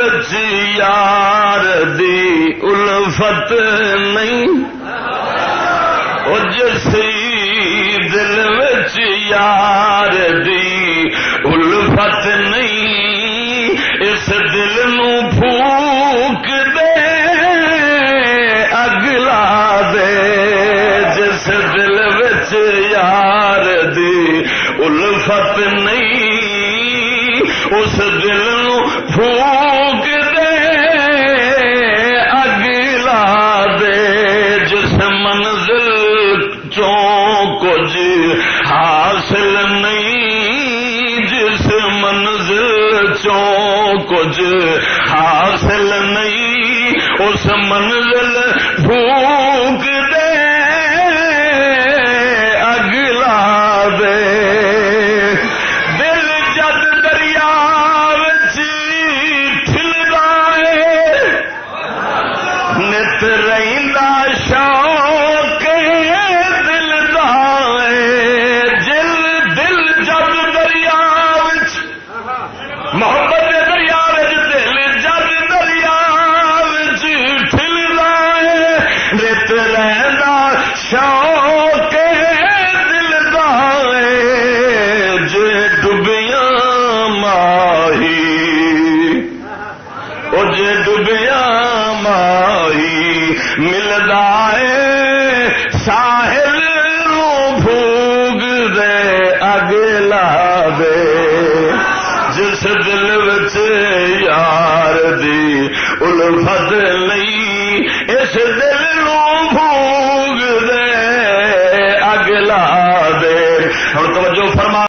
یار دی الفت نہیں او جس دل وچ یار دی الفت نہیں اس دل نو پھوک دے اگلا دے جس دل وچ یار دی الفت نہیں اس دل نو پھوک دے اگلا دے جس منزل چوں کچھ حاصل نہیں جس منزل چوں کچھ حاصل نہیں اس منزل پھوک دے اگلا دے دل جد دریا نت رہندا شوق دل دا دل جد دریا وچ محبت دے دریا وچ دل جد دریا وچ ٹھلدا ہے نت رہندا شوق دل دا جے ڈبیاں ماہی او جے ڈبیاں ماہی ملدا ہے ساحل نو بھوگ دے اگلا دے جس دل وچ یار دی الفت نہیں اس دل نو بھوگ دے اگلا دے ہن توجہ فرما